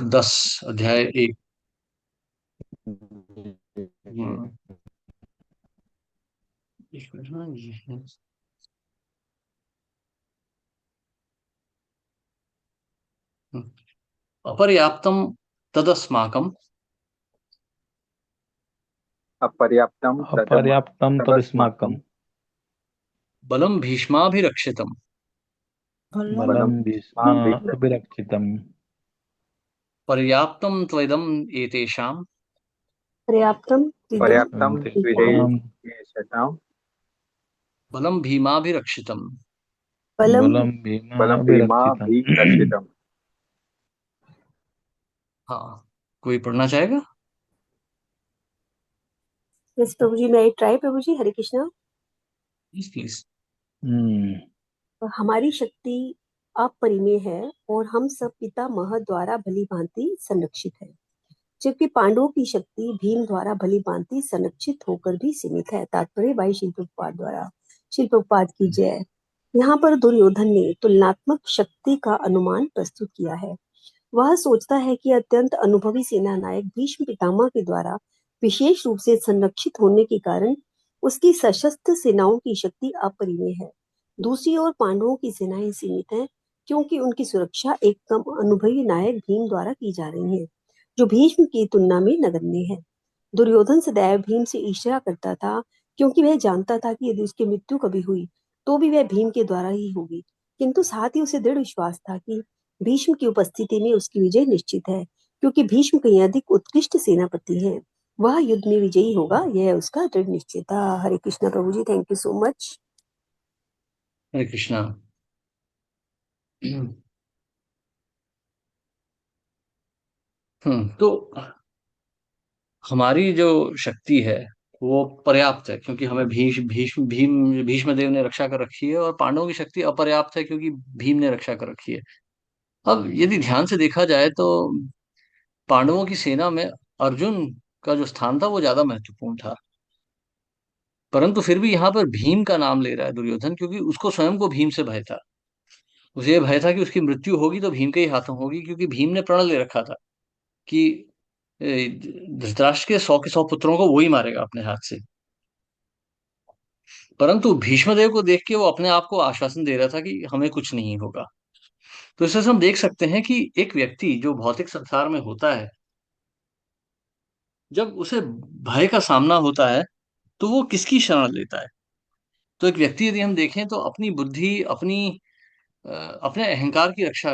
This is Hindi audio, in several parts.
10 अध्याय 1। हम्म, एक मिनट ना, ये है। हम्म, अपर्याप्तम तदस्माकं अपर्याप्तं अपर्याप्तं तदस्माकं तदस्माकं बलं भीष्माभिरक्षितम् बलं बलं भीष्माभिरक्षितं भीष्माभिरक्षितम् पर्याप्तं त्वइदम् एतेषां पर्याप्तम त्रिदम पर्याप्तं येषाम् तेषां द्विरेयेषां बलं भीमाभिरक्षितम्। बलम बलं बलं भीमाभिरक्षितम्। भीमाभिरक्षितं। हाँ, कोई पढ़ना चाहेगा? यस प्रभु जी, मैं try Prabhu ji, Hare Krishna. Please please. Hmm, हमारी शक्ति अपरिमेय है और हम सब पितामह द्वारा भली भांति संरक्षित है, जबकि पांडवों की शक्ति भीम द्वारा भली भांति संरक्षित होकर भी सीमित है। तात्पर्य भाई शिल प्रभुपाद द्वारा। शिल प्रभुपाद की जय। यहाँ पर दुर्योधन ने तुलनात्मक शक्ति का अनुमान प्रस्तुत किया है। वह सोचता है कि अत्यंत अनुभवी सेना नायक भीष्म पितामह के द्वारा विशेष रूप से संरक्षित होने के कारण उसकी सशस्त्र सेनाओं की शक्ति अपरिमेय है। दूसरी ओर पांडवों की सेनाएं सीमित हैं, क्योंकि उनकी सुरक्षा एक कम अनुभवी नायक भीम द्वारा की जा रही है, जो भीष्म की तुलना में नगण्य है। दुर्योधन सदैव भीम से ईर्ष्या करता था, क्योंकि वह जानता था कि यदि उसकी मृत्यु कभी हुई तो भी वह भीम के द्वारा ही होगी, किंतु साथ ही उसे दृढ़ विश्वास था कि भीष्म की उपस्थिति में उसकी विजय निश्चित है, क्योंकि भीष्म कहीं अधिक उत्कृष्ट सेनापति हैं। वह युद्ध में विजयी होगा, यह उसका दृढ़ निश्चय था। हरे कृष्णा प्रभु जी, थैंक यू सो मच। हरे कृष्णा। तो हमारी जो शक्ति है वो पर्याप्त है, क्योंकि हमें भीष्म देव ने रक्षा कर रखी है, और पांडवों की शक्ति अपर्याप्त है क्योंकि भीम ने रक्षा कर रखी है। अब यदि ध्यान से देखा जाए तो पांडवों की सेना में अर्जुन का जो स्थान था वो ज्यादा महत्वपूर्ण था, परंतु फिर भी यहाँ पर भीम का नाम ले रहा है दुर्योधन, क्योंकि उसको स्वयं को भीम से भय था। उसे ये भय था कि उसकी मृत्यु होगी तो भीम के ही हाथों होगी, क्योंकि भीम ने प्रण ले रखा था कि धृतराष्ट्र के 100 पुत्रों को वो ही मारेगा अपने हाथ से। परंतु भीष्मदेव को देख के वो अपने आप को आश्वासन दे रहा था कि हमें कुछ नहीं होगा। तो इससे हम देख सकते हैं कि एक व्यक्ति जो भौतिक संसार में होता है, जब उसे भय का सामना होता है तो वो किसकी शरण लेता है? तो एक व्यक्ति यदि हम देखें तो अपनी बुद्धि, अपने अहंकार की रक्षा,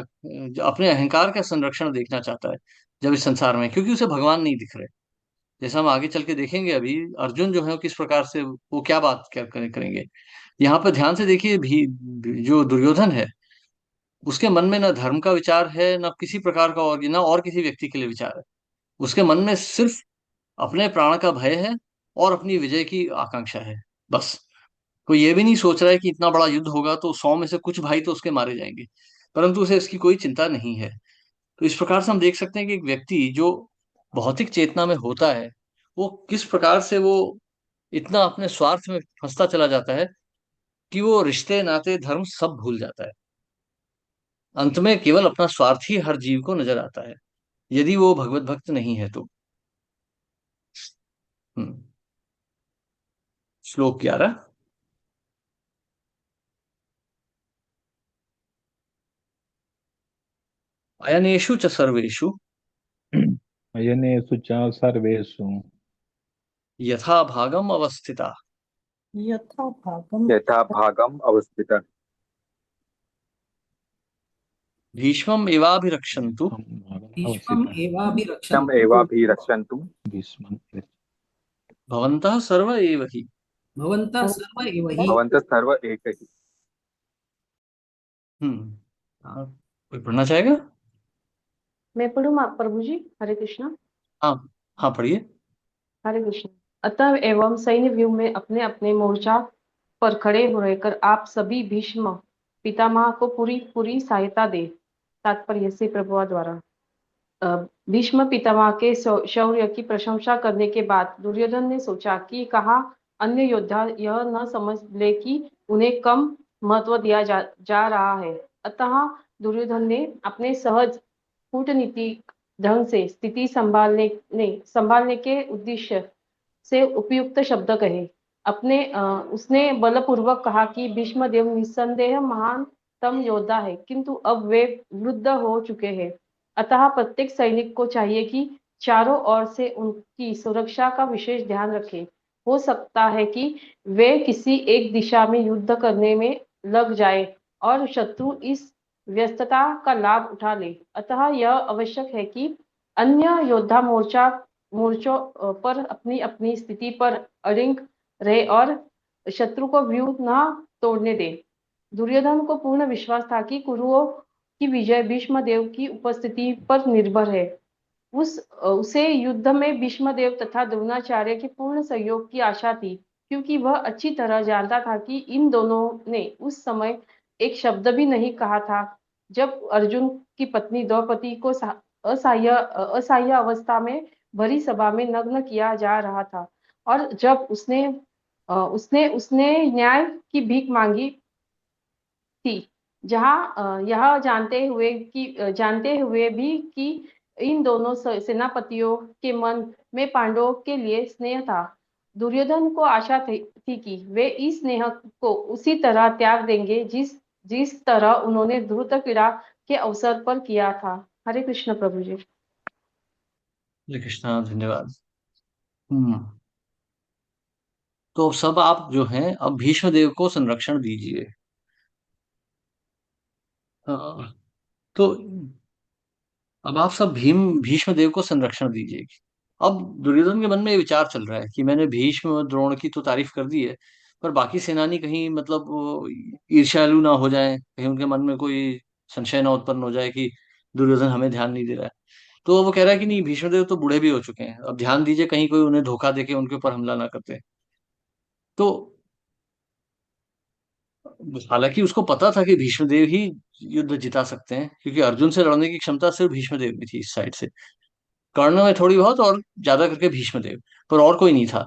अपने अहंकार का संरक्षण देखना चाहता है जब इस संसार में, क्योंकि उसे भगवान नहीं दिख रहे। जैसा हम आगे चल के देखेंगे, अभी अर्जुन जो है वो किस प्रकार से, वो क्या बात क्या करेंगे। यहाँ पर ध्यान से देखिए, जो दुर्योधन है उसके मन में ना धर्म का विचार है, ना किसी प्रकार का, और ना और किसी व्यक्ति के लिए विचार है। उसके मन में सिर्फ अपने प्राण का भय है और अपनी विजय की आकांक्षा है, बस। कोई ये भी नहीं सोच रहा है कि इतना बड़ा युद्ध होगा तो 100 में से कुछ भाई तो उसके मारे जाएंगे, परंतु उसे इसकी कोई चिंता नहीं है। तो इस प्रकार से हम देख सकते हैं कि एक व्यक्ति जो भौतिक चेतना में होता है, वो किस प्रकार से वो इतना अपने स्वार्थ में फंसता चला जाता है कि वो रिश्ते नाते धर्म सब भूल जाता है। अंत में केवल अपना स्वार्थ ही हर जीव को नजर आता है, यदि वो भगवत भक्त नहीं है तो। हम्म श्लोक 11। अयनेषु च सर्वेषु अयनेषु च सर्वेषु यथा भागम अवस्थिता यथा भागम यथा भागम् अवस्थितः भीष्मम् एवाभिरक्षन्तु भीष्मं भागम् भीष्मम् अवस्थितम् तम् एवाभिरक्षन्तु एवाभिरक्षन्तु भीष्मं भवन्तः सर्व एव हि। भवन्तः सर्व एव हि। भवन्तः सर्व एक ही। हाँ, कोई पढ़ना चाहेगा? मैं पढ़ूँ आप प्रभु जी, हरे कृष्णा। हाँ, हाँ पढ़िए। हरे कृष्ण। अतः एवं सैन्य व्यूह में अपने अपने मोर्चा पर खड़े हो रहकर आप सभी भीष्म पितामह को पूरी पूरी सहायता दे। तात्पर्य से प्रभुआ द्वारा भीष्म पितामह के शौर्य की प्रशंसा करने के बाद दुर्योधन ने सोचा कि कहा अन्य योद्धा यह न समझ ले कि उन्हें कम महत्व दिया जा रहा है। अतः दुर्योधन ने अपने सहज कूटनीति ढंग से स्थिति संभालने के उद्देश्य से उपयुक्त शब्द कहे। उसने बलपूर्वक कहा कि भीष्मदेव निस्संदेह महानतम योद्धा है, किंतु अब वे वृद्ध हो चुके हैं। अतः प्रत्येक सैनिक को चाहिए कि चारों ओर से उनकी सुरक्षा का विशेष ध्यान रखे। हो सकता है कि वे किसी एक दिशा में युद्ध करने में लग जाए और शत्रु इस व्यस्तता का लाभ उठा ले। अतः यह आवश्यक है कि अन्य योद्धा मोर्चों पर अपनी अपनी स्थिति पर अडिग रहे और शत्रु को व्यूह न तोड़ने दे। दुर्योधन को पूर्ण विश्वास था कि कुरुओं की विजय भीष्मदेव की उपस्थिति पर निर्भर है। उसे युद्ध में भीष्मदेव तथा द्रोणाचार्य के पूर्ण सहयोग की आशा थी, क्योंकि वह अच्छी तरह जानता था कि इन दोनों ने उस समय एक शब्द भी नहीं कहा था जब अर्जुन की पत्नी द्रौपदी को असहाय अवस्था में भरी सभा में नग्न किया जा रहा था, और जब उसने न्याय की भीख मांगी थी, जहां यह जानते हुए भी कि इन दोनों सेनापतियों के मन में पांडवों के लिए स्नेह था। दुर्योधन को आशा थी कि वे इस स्नेह को उसी तरह त्याग देंगे जिस तरह उन्होंने धृतराष्ट्र के अवसर पर किया था। हरे कृष्ण प्रभु जी। हरे कृष्णा, धन्यवाद। तो सब आप जो हैं अब भीष्म देव को संरक्षण दीजिए। तो अब आप सब भीष्म देव को संरक्षण दीजिए। अब दुर्योधन के मन में ये विचार चल रहा है कि मैंने भीष्म और द्रोण की तो तारीफ कर दी है, पर बाकी सेनानी कहीं मतलब वो ईर्ष्यालु ना हो जाए, कहीं उनके मन में कोई संशय ना उत्पन्न हो जाए कि दुर्योधन हमें ध्यान नहीं दे रहा है। तो वो कह रहा है कि नहीं, भीष्मदेव तो बूढ़े भी हो चुके हैं, अब ध्यान दीजिए कहीं कोई उन्हें धोखा देके उनके ऊपर हमला ना करते। तो हालांकि उसको पता था कि भीष्मदेव ही युद्ध जिता सकते हैं, क्योंकि अर्जुन से लड़ने की क्षमता सिर्फ भीष्मदेव में थी इस साइड से, कर्ण में थोड़ी बहुत और ज्यादा करके भीष्मदेव, पर और कोई नहीं था।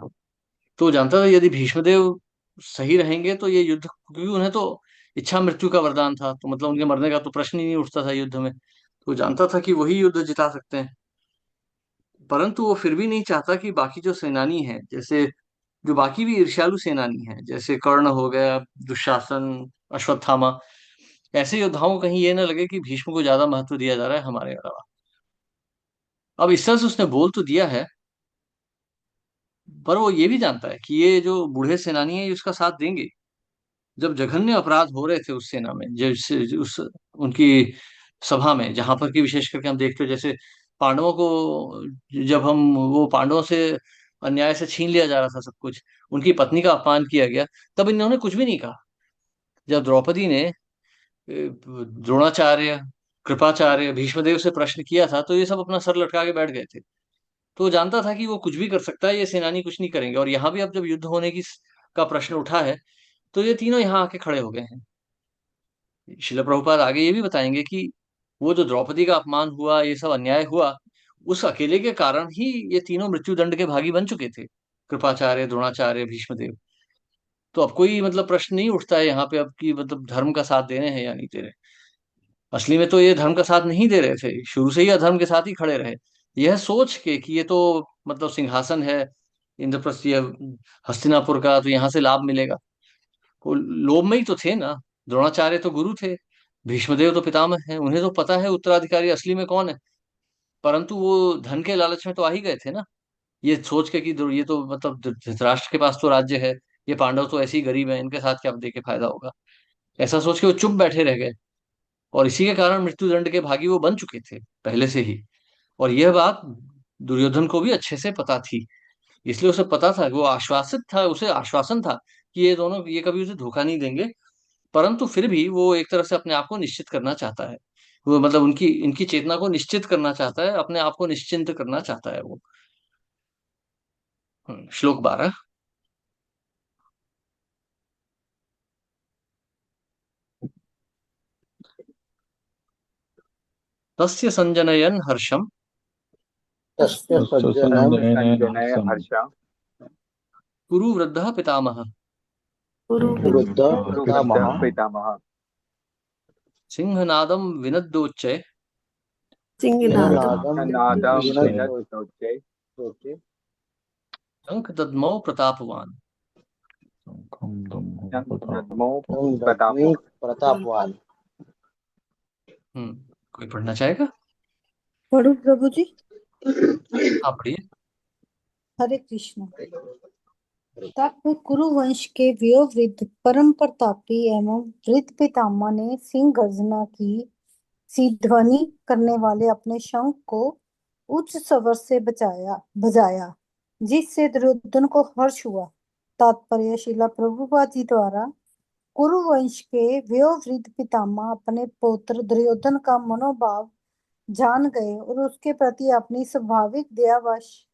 तो वो जानता था यदि भीष्मदेव सही रहेंगे तो ये युद्ध, क्योंकि उन्हें तो इच्छा मृत्यु का वरदान था, तो मतलब उनके मरने का तो प्रश्न ही नहीं उठता था युद्ध में। तो वो जानता था कि वही युद्ध जिता सकते हैं। परंतु वो फिर भी नहीं चाहता कि बाकी जो सेनानी हैं, जैसे जो बाकी भी ईर्ष्यालु सेनानी हैं, जैसे कर्ण हो गया, दुशासन, अश्वत्थामा, ऐसे योद्धाओं को कहीं ये ना लगे कि भीष्म को ज्यादा महत्व दिया जा रहा है हमारे अलावा। अब इस तरह से उसने बोल तो दिया है, पर वो ये भी जानता है कि ये जो बूढ़े सेनानी है ये उसका साथ देंगे। जब जघन्य अपराध हो रहे थे उस सेना में, उस उनकी सभा में, जहां पर कि विशेष करके हम देखते हैं, जैसे पांडवों को, जब हम वो पांडवों से अन्याय से छीन लिया जा रहा था सब कुछ, उनकी पत्नी का अपमान किया गया, तब इन्होंने कुछ भी नहीं कहा। जब द्रौपदी ने द्रोणाचार्य, कृपाचार्य, भीष्मदेव से प्रश्न किया था, तो ये सब अपना सर लटका के बैठ गए थे। तो वो जानता था कि वो कुछ भी कर सकता है, ये सेनानी कुछ नहीं करेंगे। और यहाँ भी अब जब युद्ध होने की का प्रश्न उठा है, तो ये तीनों यहाँ आके खड़े हो गए हैं। शिल प्रभुपाद आगे ये भी बताएंगे कि वो जो द्रौपदी का अपमान हुआ, ये सब अन्याय हुआ, उस अकेले के कारण ही ये तीनों मृत्यु दंड के भागी बन चुके थे, कृपाचार्य, द्रोणाचार्य, भीष्मदेव। तो अब कोई मतलब प्रश्न नहीं उठता है यहाँ पे अब कि मतलब धर्म का साथ दे रहे हैं या नहीं दे रहे। असली में तो ये धर्म का साथ नहीं दे रहे थे, शुरू से ही अधर्म के साथ ही खड़े रहे, यह सोच के कि ये तो मतलब सिंहासन है इंद्रप्रस्थ, ये हस्तिनापुर का, तो यहाँ से लाभ मिलेगा। वो लोभ में ही तो थे ना। द्रोणाचार्य तो गुरु थे, भीष्मदेव तो पितामह हैं, उन्हें तो पता है उत्तराधिकारी असली में कौन है। परंतु वो धन के लालच में तो आ ही गए थे ना, ये सोच के कि ये तो मतलब धृतराष्ट्र के पास तो राज्य है, ये पांडव तो ऐसे ही गरीब हैं, इनके साथ क्या दे के फायदा होगा, ऐसा सोच के वो चुप बैठे रह गए। और इसी के कारण मृत्यु दंड के भागी वो बन चुके थे पहले से ही। और यह बात दुर्योधन को भी अच्छे से पता थी, इसलिए उसे पता था, वो आश्वासित था, उसे आश्वासन था कि ये दोनों, ये कभी उसे धोखा नहीं देंगे। परंतु फिर भी वो एक तरह से अपने आप को निश्चित करना चाहता है, वो मतलब उनकी इनकी चेतना को निश्चित करना चाहता है, अपने आप को निश्चिंत करना चाहता है वो। श्लोक 12। तस्य संजनयन हर्षम तस्य तस्य सज्जनम संजयनेन संजनय हर्षम् हर्षा कुरु वृद्धः पितामहः वृद्ध वृद्ध पितामहः पितामह सिंहनादम विनद्योच्चय सिंहनादम नादम विनय सोचे शंख दद्मौ प्रतापवान। शंखम दम्भो दद्मौ प्रताप प्रतापवान। कोई पढ़ना चाहेगा? पढ़ू प्रभु जी। हाँ पढ़िए। हरे कृष्ण। तब कुरुवंश के वयोवृद्ध परम प्रतापी एवं वृद्ध पितामह ने सिंह गर्जना की सी ध्वनि करने वाले अपने शंख को उच्च स्वर से बजाया, जिससे दुर्योधन को हर्ष हुआ। तात्पर्य शिला प्रभुपाद जी द्वारा कुरुवंश के वयोवृद्ध पितामह अपने पुत्र दुर्योधन का मनोभाव जान गए और उसके प्रति अपनी स्वाभाविक दयावश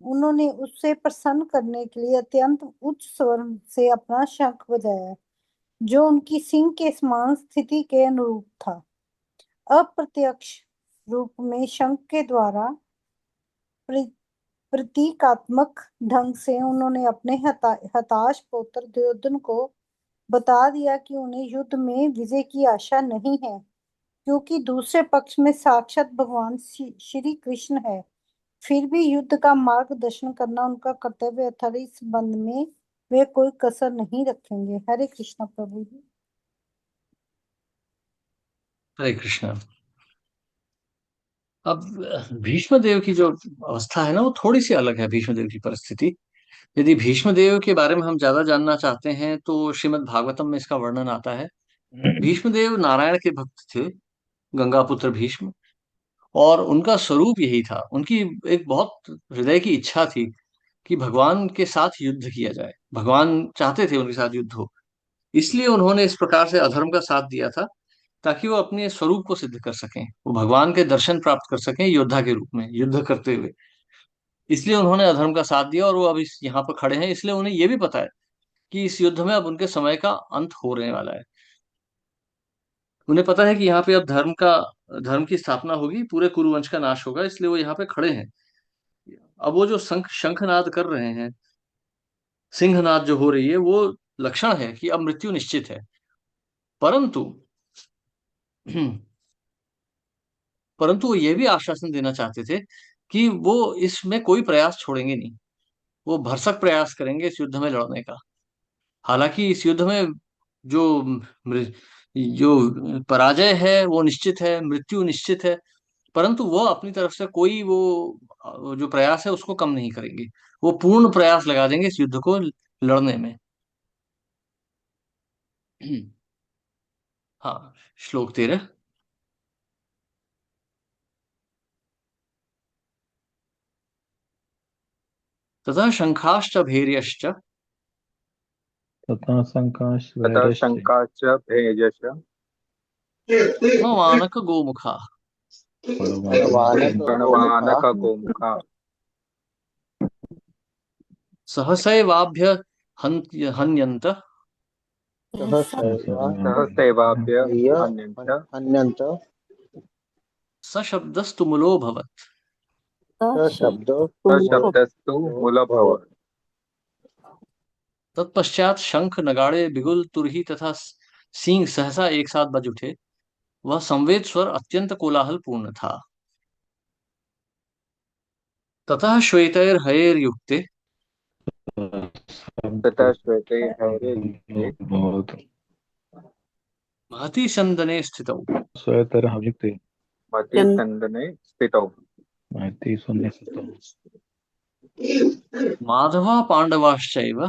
उन्होंने उससे प्रसन्न करने के लिए अत्यंत उच्च स्वर से अपना शंख बजाया, जो उनकी सिंह के समान स्थिति के अनुरूप था। अप्रत्यक्ष रूप में शंख के द्वारा प्रतीकात्मक ढंग से उन्होंने अपने हताश पुत्र दुर्योधन को बता दिया कि उन्हें युद्ध में विजय की आशा नहीं है, क्योंकि दूसरे पक्ष में साक्षात भगवान श्री कृष्ण है। फिर भी युद्ध का मार्गदर्शन करना उनका कर्तव्य था। इस संबंध में वे कोई कसर नहीं रखेंगे। हरे कृष्ण प्रभु जी। हरे कृष्ण। अब भीष्म देव की जो अवस्था है ना, वो थोड़ी सी अलग है। भीष्म देव की परिस्थिति, यदि भीष्म देव के बारे में हम ज्यादा जानना चाहते हैं तो श्रीमद् भागवतम में इसका वर्णन आता है। भीष्म देव नारायण के भक्त थे, गंगा पुत्र भीष्म, और उनका स्वरूप यही था। उनकी एक बहुत हृदय की इच्छा थी कि भगवान के साथ युद्ध किया जाए। भगवान चाहते थे उनके साथ युद्ध हो, इसलिए उन्होंने इस प्रकार से अधर्म का साथ दिया था, ताकि वो अपने स्वरूप को सिद्ध कर सकें, वो भगवान के दर्शन प्राप्त कर सकें योद्धा के रूप में युद्ध करते हुए। इसलिए उन्होंने अधर्म का साथ दिया और वो अब इस यहाँ पर खड़े हैं। इसलिए उन्हें ये भी पता है कि इस युद्ध में अब उनके समय का अंत होने वाला है। उन्हें पता है कि यहाँ पे अब धर्म की स्थापना होगी, पूरे कुरुवंश का नाश होगा, इसलिए वो यहाँ पे खड़े हैं। अब वो जो शंखनाद कर रहे हैं, सिंहनाद जो हो रही है, वो लक्षण है कि अब मृत्यु निश्चित है। परंतु परंतु वो ये भी आश्वासन देना चाहते थे कि वो इसमें कोई प्रयास छोड़ेंगे नहीं, वो भरसक प्रयास करेंगे इस युद्ध में लड़ने का। हालांकि इस युद्ध में जो जो पराजय है वो निश्चित है, मृत्यु निश्चित है, परंतु वो अपनी तरफ से कोई वो जो प्रयास है उसको कम नहीं करेंगे। वो पूर्ण प्रयास लगा देंगे इस युद्ध को लड़ने में। हाँ, श्लोक 13। तथा शंखाश्च भैर्यश्च तथा तथा शंकाश्च भैर्यश्च मानक गोमुखा प्रणवानक गोमुखा सहसैवाभ्य हन्यन्त सहसैवाभ्य हन्यन्त सशब्दस्तुमुलोऽभवत्। शब्दस्तु मूलभवत्। तत्पश्चात शंख नगाड़े बिगुल तुरही तथा सींग सहसा एक साथ बज उठे। वह संवेद स्वर अत्यंत कोलाहल पूर्ण था। ततः श्वेतैर्हयैर्युक्ते तथा श्वेते हरे युक्ते बहुत महति संदने स्थितौ श्वेतर हविते मति संदने स्थितौ महति सुन्नि सुतौ माधवा पांडवाश्चैव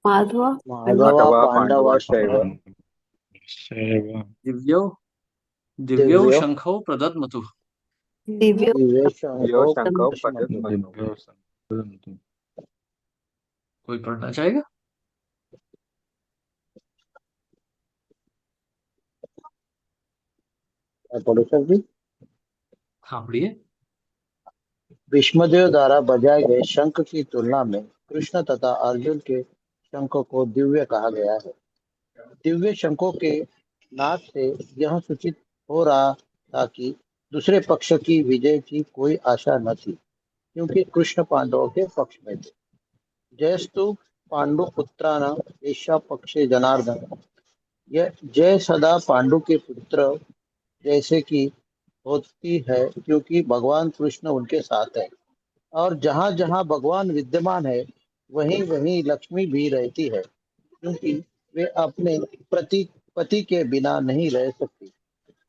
माधवा पांडवाश्चैव शैव दिव्यौ दिव्यौ शंखौ प्रदद्मतुः। यो शंखौ पदद्मतौ। दिव्यो संतु कोई पढ़ना चाहेगा? सर जी। हाँ पढ़िए। भीष्मदेव द्वारा बजाए गए शंख की तुलना में कृष्ण तथा अर्जुन के शंख को दिव्य कहा गया है। दिव्य शंखों के नाद से यह सूचित हो रहा था कि दूसरे पक्ष की विजय की कोई आशा न थी, क्योंकि कृष्ण पांडवों के पक्ष में थे। जयस्तु पांडुपुत्राणाम एषा पक्षे जनार्दन। यह जय सदा पांडु के पुत्र जैसे कि होती है, क्योंकि भगवान कृष्ण उनके साथ है। और जहाँ जहाँ भगवान विद्यमान है, वहीं वहीं लक्ष्मी भी रहती है, क्योंकि वे अपने प्रति पति के बिना नहीं रह सकती।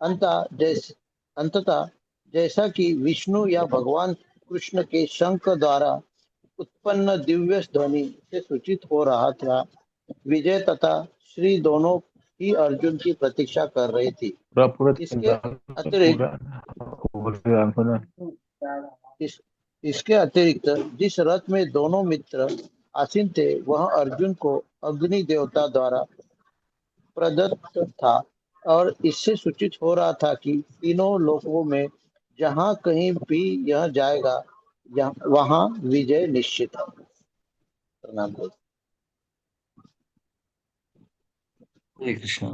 अंततः जैस अंततः जैसा कि विष्णु या भगवान कृष्ण के शंख द्वारा उत्पन्न दिव्य ध्वनि से सूचित हो रहा था, विजय तथा श्री दोनों ही अर्जुन की प्रतीक्षा कर रही थी। पूरा पूरा इसके अतिरिक्त पूरा पूरा पूरा इस, इसके अतिरिक्त जिस रथ में दोनों मित्र आसीन थे, वह अर्जुन को अग्नि देवता द्वारा प्रदत्त था, और इससे सूचित हो रहा था कि तीनों लोकों में जहाँ कहीं भी यह जाएगा, वहाँ विजय निश्चित है। प्रणाम। हरे कृष्णा।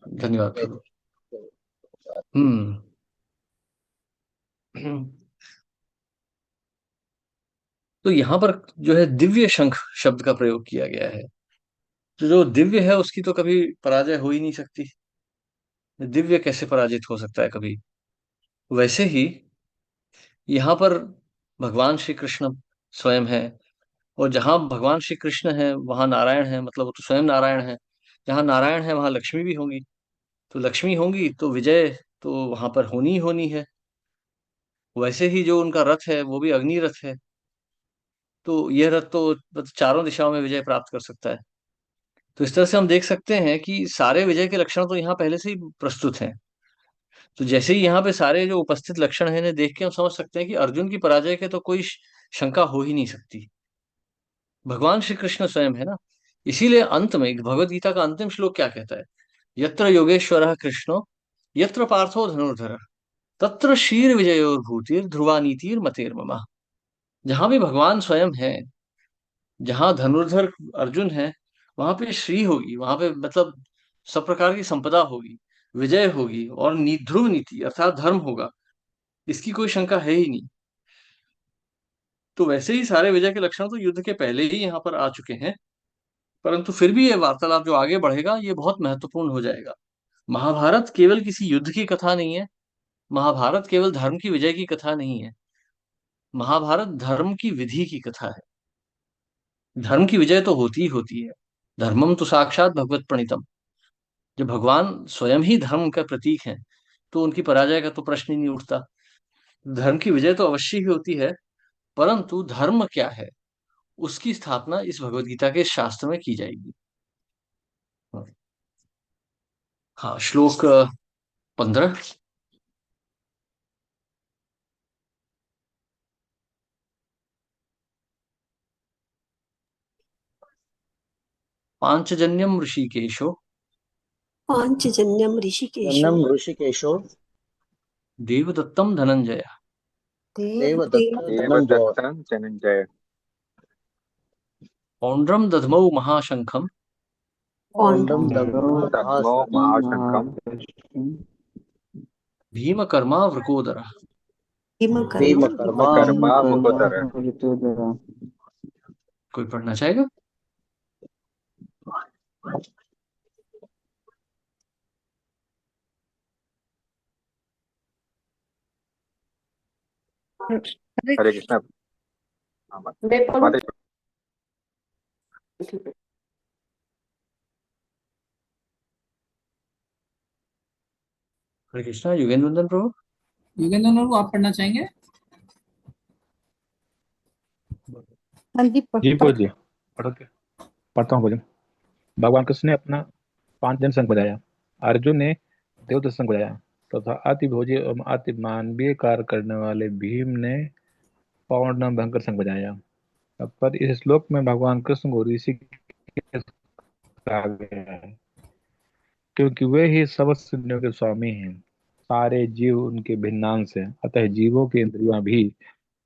धन्यवाद प्रभु। हम्म तो यहाँ पर जो है दिव्य शंख शब्द का प्रयोग किया गया है। तो जो दिव्य है उसकी तो कभी पराजय हो ही नहीं सकती। दिव्य कैसे पराजित हो सकता है कभी। वैसे ही यहाँ पर भगवान श्री कृष्ण स्वयं है, और जहाँ भगवान श्री कृष्ण है वहां नारायण है, मतलब वो तो स्वयं नारायण है। जहाँ नारायण है वहां लक्ष्मी भी होंगी। तो लक्ष्मी होंगी तो विजय तो वहां पर होनी ही होनी है। वैसे ही जो उनका रथ है वो भी अग्नि रथ है। तो यह रथ तो बस चारों दिशाओं में विजय प्राप्त कर सकता है। तो इस तरह से हम देख सकते हैं कि सारे विजय के लक्षण तो यहाँ पहले से ही प्रस्तुत हैं। तो जैसे ही यहाँ पे सारे जो उपस्थित लक्षण हैं इन्हें देख के हम समझ सकते हैं कि अर्जुन की पराजय के तो कोई शंका हो ही नहीं सकती। भगवान श्री कृष्ण स्वयं है ना। इसीलिए अंत में भगवत गीता का अंतिम श्लोक क्या कहता है? यत्र योगेश्वर कृष्णो यत्र पार्थो धनुर्धर तत्र शीर विजयोर्भूतिर ध्रुवा नीतिर मतेर्मम। जहां भी भगवान स्वयं है, जहां धनुर्धर अर्जुन है, वहां पे श्री होगी, वहां पे मतलब सब प्रकार की संपदा होगी, विजय होगी, और ध्रुव नीति अर्थात धर्म होगा। इसकी कोई शंका है ही नहीं। तो वैसे ही सारे विजय के लक्षण तो युद्ध के पहले ही यहाँ पर आ चुके हैं। परंतु फिर भी ये वार्तालाप जो आगे बढ़ेगा ये बहुत महत्वपूर्ण हो जाएगा। महाभारत केवल किसी युद्ध की कथा नहीं है। महाभारत केवल धर्म की विजय की कथा नहीं है। महाभारत धर्म की विधि की कथा है। धर्म की विजय तो होती ही होती है। धर्मम तो साक्षात भगवत प्रणीतम। जब भगवान स्वयं ही धर्म का प्रतीक है तो उनकी पराजय का तो प्रश्न ही नहीं उठता। धर्म की विजय तो अवश्य ही होती है। परंतु धर्म क्या है उसकी स्थापना इस भगवत गीता के शास्त्र में की जाएगी। हाँ, श्लोक 15। पांचजन्यम ऋषिकेशो पांचजन्यम ऋषिकेशो जन्म ऋषिकेशो देवदत्तम धनंजय देव देवदत्त धनंजय देवदत्तं धनंजय पौंड्रम दधमौ महाशंखम पौंडम पौंड्रम दग्धो दद्मो महाशंखम महाशंखम भीमकर्मा वृकोदर। भीमकर्मा भीमकर्मा कर्मा मुकुदर। कोई पढ़ना चाहेगा? हरे हरे कृष्णा। हाँ, मैं पढ़ूं? माता ठीक है। हरे कृष्णा। युगेंद्र नंदन प्रभु। युगेंद्र बाबू आप पढ़ना चाहेंगे? हाँ जी जी बोल जी पढ़ो क्या? पढ़ता हूँ भजन। भगवान कृष्ण ने अपना 5 जन संघ बजाया। अर्जुन ने देवदत्त संघ बजाया तथा अति भोजी एवं अति मानवीय कार्य करने वाले भीम ने पवन नाम भयंकर संघ बजाया। पर इस श्लोक में भगवान कृष्ण को ऋषि कहा गया है, क्योंकि वे ही समस्त इंद्रियों के स्वामी हैं। सारे जीव उनके भिन्नांश हैं, अतः जीवों की इंद्रियां भी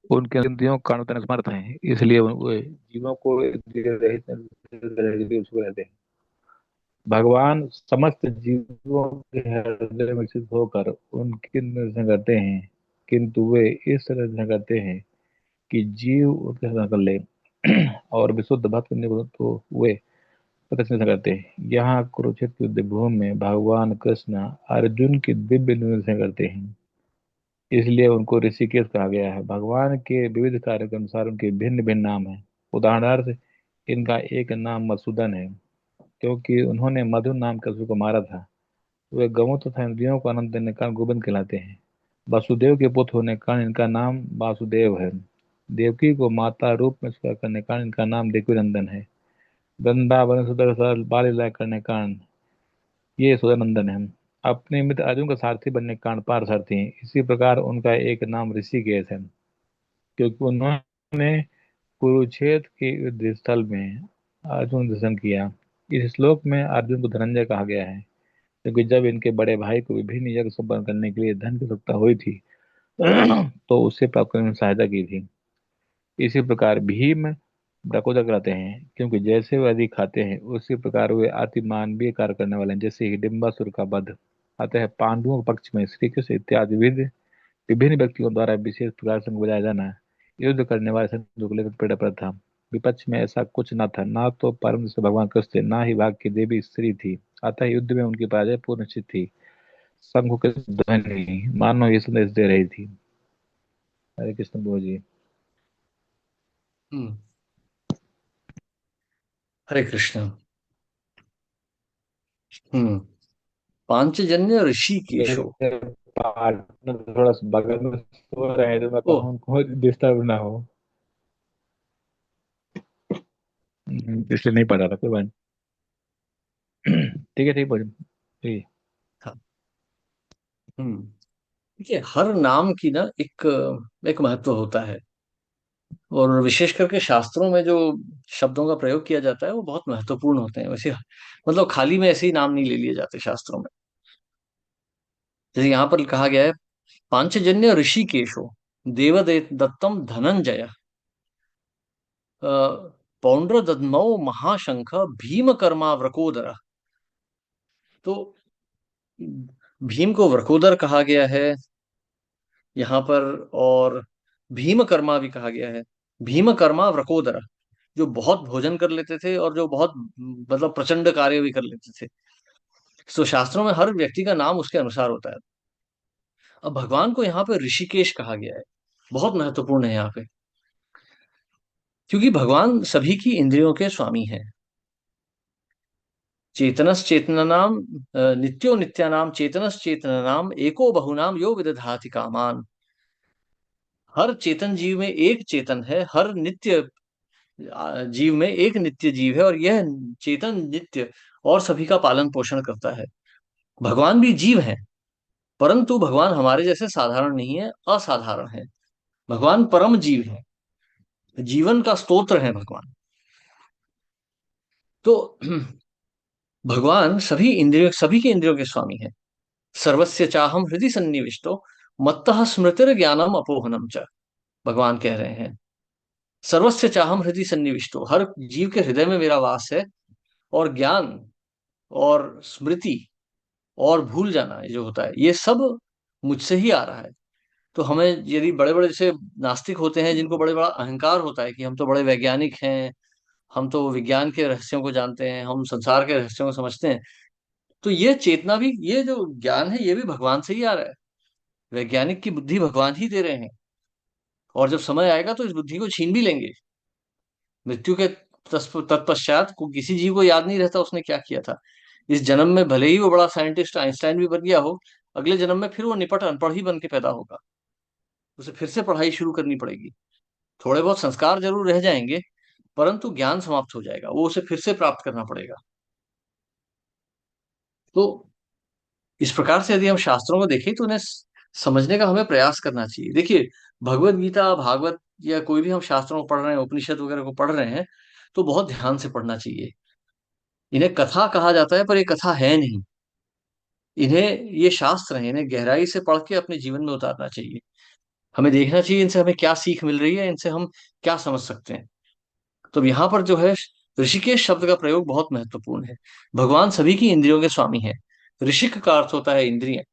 उनके इंद्रियों का अनुतन समर्थ हैं। इसलिए वे जीवों को इंद्रिय रहित रहते हैं। भगवान समस्त जीवों के हृदय में स्थित होकर उनकी निरीक्षण करते हैं, किंतु वे इस तरह निरीक्षण करते हैं कि जीव उनके साथ कर ले और विशुद्ध भक्त तो वे प्रदर्शन करते हैं। यहाँ कुरुक्षेत्र युद्ध भूमि में भगवान कृष्ण अर्जुन की दिव्य निरीक्षण करते हैं। इसलिए उनको ऋषिकेश कहा गया है। भगवान के विविध कार्यों के अनुसार उनके भिन्न भिन्न नाम हैं। उदाहरणार्थ, इनका एक नाम मधुसूदन है, क्योंकि उन्होंने मधु नाम के असुर को मारा था। वे गौों तथा इंद्रियों को आनंद देने के कारण गोविंद कहलाते हैं। वसुदेव के पुत्र होने के कारण इनका नाम वासुदेव है। देवकी को माता रूप में स्वीकार करने के कारण इनका नाम देवकी नंदन है। वृंदावन सुंदर सरल बाल लीला करने के कारण ये यशोदानंदन है। अपने मित्र अर्जुन का सारथी बनने के कारण पारसारथी हैं। इसी प्रकार उनका एक नाम ऋषिकेश है, क्योंकि उन्होंने कुरुक्षेत्र के युद्ध स्थल में अर्जुन दर्शन किया। इस श्लोक में अर्जुन को धनंजय कहा गया है, क्योंकि जब इनके बड़े भाई को विभिन्न यज्ञ संपन्न करने के लिए धन की आवश्यकता हुई थी तो उसे प्राप्त करने में सहायता की थी। इसी प्रकार भीम डकोदर कराते हैं, क्योंकि जैसे वे अधिक खाते हैं उसी प्रकार वे अति मानवीय कार्य करने वाले हैं, जैसे हिडिंबासुर का वध। अतः पांडवों के पक्ष में श्री कृष्ण इत्यादि विविध विभिन्न व्यक्तियों द्वारा विशेष प्रकार से बजाया जाना युद्ध करने वाले संतों को लेकर प्रेरणा था। विपक्ष में ऐसा कुछ न था, ना तो परम दृष्ट भगवान कृष्ण थे, ना ही भाग की देवी स्त्री थी। अतः युद्ध में उनकी पराजय पूर्ण निश्चित थी। शंख के ध्वनि मानो ये संदेश दे रही थी। हरे कृष्ण बोल जी। हम्म। हरे कृष्ण। हम्म। पांचजन्य ऋषिकेशो। मेरे पार्टनर थोड़ा सा बगल में सो रहे हैं, तो मैं ओ। कहूँ उनको डिस्टर्ब ना हो, इसलिए नहीं पता था। कोई बात नहीं। ठीक है, ठीक बोल ठीक है। हाँ। हम्म। देखिए, हर नाम की ना एक एक महत्व होता है, और विशेष करके शास्त्रों में जो शब्दों का प्रयोग किया जाता है वो बहुत महत्वपूर्ण होते हैं। वैसे मतलब खाली में ऐसे ही नाम नहीं ले लिए जाते शास्त्रों में। जैसे यहाँ पर कहा गया है, पांचजन्य ऋषिकेशो देवदे दत्तम धनंजय पौंड्र दद्मौ महाशंख भीम कर्मा वृकोदर। तो भीम को वृकोदर कहा गया है यहाँ पर, और भीमकर्मा भी कहा गया है। भीमकर्मा वृकोदर, जो बहुत भोजन कर लेते थे और जो बहुत मतलब प्रचंड कार्य भी कर लेते थे। तो शास्त्रों में हर व्यक्ति का नाम उसके अनुसार होता है। अब भगवान को यहाँ पे ऋषिकेश कहा गया है, बहुत महत्वपूर्ण है यहाँ पे, क्योंकि भगवान सभी की इंद्रियों के स्वामी हैं। चेतनस चेतनानाम नित्यो नित्यानाम चेतनस चेतनानाम एको बहुनाम यो विदधाति कामान। हर चेतन जीव में एक चेतन है, हर नित्य जीव में एक नित्य जीव है, और यह चेतन नित्य और सभी का पालन पोषण करता है। भगवान भी जीव हैं, परंतु भगवान हमारे जैसे साधारण नहीं है, असाधारण है। भगवान परम जीव है, जीवन का स्तोत्र है भगवान। तो भगवान सभी के इंद्रियों के स्वामी है। सर्वस्य चाहम हृदय सन्निविष्टो मत्तः स्मृतिर ज्ञानम अपोहनम च। भगवान कह रहे हैं, सर्वस्य चाहम हृदय सन्निविष्टो, हर जीव के हृदय में मेरा वास है, और ज्ञान और स्मृति और भूल जाना ये जो होता है ये सब मुझसे ही आ रहा है। तो हमें यदि बड़े बड़े जैसे नास्तिक होते हैं जिनको बड़े बड़ा अहंकार होता है कि हम तो बड़े वैज्ञानिक हैं, हम तो विज्ञान के रहस्यों को जानते हैं, हम संसार के रहस्यों को समझते हैं, तो ये चेतना भी, ये जो ज्ञान है ये भी भगवान से ही आ रहा है। वैज्ञानिक की बुद्धि भगवान ही दे रहे हैं, और जब समय आएगा तो इस बुद्धि को छीन भी लेंगे। मृत्यु के तत्पश्चात किसी जीव को याद नहीं रहता उसने क्या किया था। इस जन्म में भले ही वो बड़ा साइंटिस्ट आइंस्टाइन भी बन गया हो, अगले जन्म में फिर वो निपट अनपढ़ ही बन के पैदा होगा। उसे फिर से पढ़ाई शुरू करनी पड़ेगी। थोड़े बहुत संस्कार जरूर रह जाएंगे, परंतु ज्ञान समाप्त हो जाएगा, वो उसे फिर से प्राप्त करना पड़ेगा। तो इस प्रकार से यदि हम शास्त्रों को देखें तो उन्हें समझने का हमें प्रयास करना चाहिए। देखिए, भगवत गीता, भागवत या कोई भी हम शास्त्रों को पढ़ रहे हैं, उपनिषद वगैरह को पढ़ रहे हैं, तो बहुत ध्यान से पढ़ना चाहिए। इन्हें कथा कहा जाता है, पर ये कथा है नहीं। इन्हें ये शास्त्र हैं, इन्हें गहराई से पढ़ के अपने जीवन में उतारना चाहिए। हमें देखना चाहिए इनसे हमें क्या सीख मिल रही है, इनसे हम क्या समझ सकते हैं। तो यहाँ पर जो है, ऋषिकेश शब्द का प्रयोग बहुत महत्वपूर्ण है। भगवान सभी की इंद्रियों के स्वामी है। ऋषिक का अर्थ होता है इंद्रिय,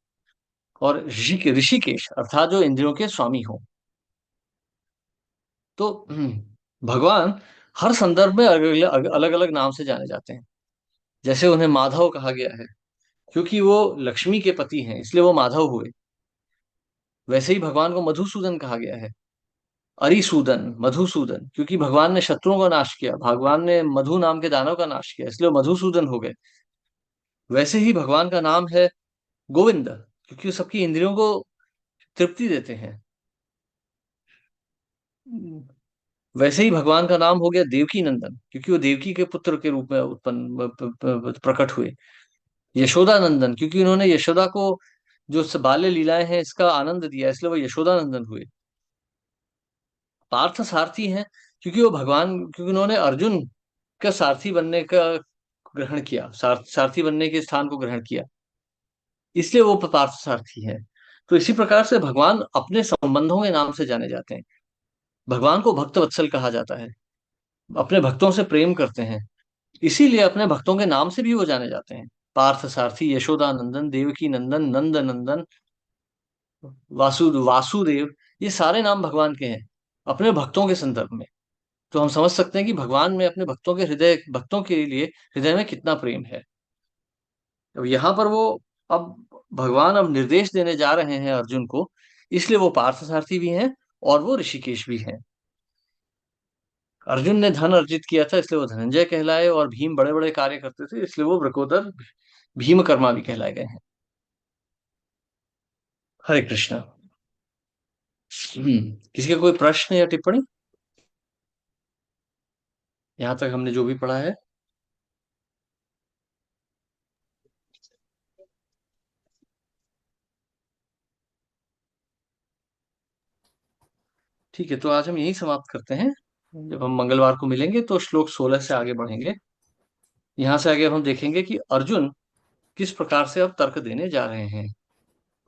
और ऋषिकेश अर्थात जो इंद्रियों के स्वामी हो। तो भगवान हर संदर्भ में अलग अलग नाम से जाने जाते हैं। जैसे उन्हें माधव कहा गया है, क्योंकि वो लक्ष्मी के पति हैं, इसलिए वो माधव हुए। वैसे ही भगवान को मधुसूदन कहा गया है। अरिसूदन, मधुसूदन, क्योंकि भगवान ने शत्रुओं का नाश किया, भगवान ने मधु नाम के दानव का नाश किया, इसलिए वो मधुसूदन हो गए। वैसे ही भगवान का नाम है गोविंद, क्योंकि वो सबकी इंद्रियों को तृप्ति देते हैं। वैसे ही भगवान का नाम हो गया देवकी नंदन, क्योंकि वो देवकी के पुत्र के रूप में उत्पन्न प्रकट हुए। यशोदा नंदन, क्योंकि उन्होंने यशोदा को जो बाल्य लीलाएं हैं इसका आनंद दिया, इसलिए वो यशोदा नंदन हुए। पार्थ सारथी हैं, क्योंकि वो भगवान, क्योंकि उन्होंने अर्जुन का सारथी बनने का ग्रहण किया, सारथी बनने के स्थान को ग्रहण किया, इसलिए वो पार्थ सारथी हैं। तो इसी प्रकार से भगवान अपने संबंधों के नाम से जाने जाते हैं। भगवान को भक्त वत्सल कहा जाता है, अपने भक्तों से प्रेम करते हैं, इसीलिए अपने भक्तों के नाम से भी वो जाने जाते हैं। पार्थ सारथी, यशोदा नंदन, देवकी नंदन, नंद नंदन, वासुदेव, ये सारे नाम भगवान के हैं अपने भक्तों के संदर्भ में। तो हम समझ सकते हैं कि भगवान में अपने भक्तों के लिए हृदय में कितना प्रेम है। अब यहाँ पर वो, अब भगवान अब निर्देश देने जा रहे हैं अर्जुन को, इसलिए वो पार्थ सारथी भी हैं और वो ऋषिकेश भी हैं। अर्जुन ने धन अर्जित किया था, इसलिए वो धनंजय कहलाए, और भीम बड़े बड़े कार्य करते थे, इसलिए वो वृकोदर भीमकर्मा भी कहलाए गए हैं। हरे कृष्णा। किसी का कोई प्रश्न या टिप्पणी यहाँ तक हमने जो भी पढ़ा है? ठीक है, तो आज हम यही समाप्त करते हैं। जब हम मंगलवार को मिलेंगे तो श्लोक 16 से आगे बढ़ेंगे। यहाँ से आगे हम देखेंगे कि अर्जुन किस प्रकार से अब तर्क देने जा रहे हैं।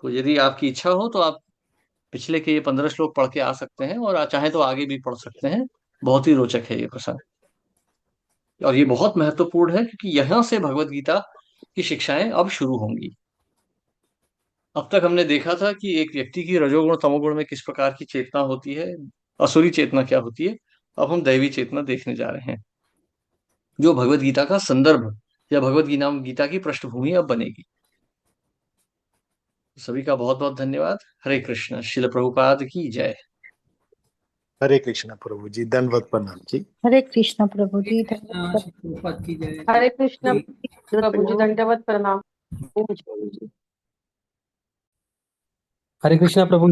तो यदि आपकी इच्छा हो तो आप पिछले के ये 15 श्लोक पढ़ के आ सकते हैं, और चाहे तो आगे भी पढ़ सकते हैं। बहुत ही रोचक है ये प्रसंग, और ये बहुत महत्वपूर्ण है, क्योंकि यहाँ से भगवत गीता की शिक्षाएं अब शुरू होंगी। अब तक हमने देखा था कि एक व्यक्ति की रजोगुण तमोगुण में किस प्रकार की चेतना होती है, असुरी चेतना क्या होती है। अब हम दैवी चेतना देखने जा रहे हैं, जो भगवत गीता का संदर्भ या भगवत गीता की पृष्ठभूमि अब बनेगी। सभी का बहुत बहुत धन्यवाद। हरे कृष्ण। श्रील प्रभुपाद की जय। हरे कृष्णा प्रभु जी, दंडवत प्रणाम जी। हरे कृष्णा प्रभु जी, कृष्णा श्री प्रभुपाद की जय। हरे कृष्ण प्रभु जी, दंडवत प्रणाम। प्रभु जी। हरे कृष्णा प्रभु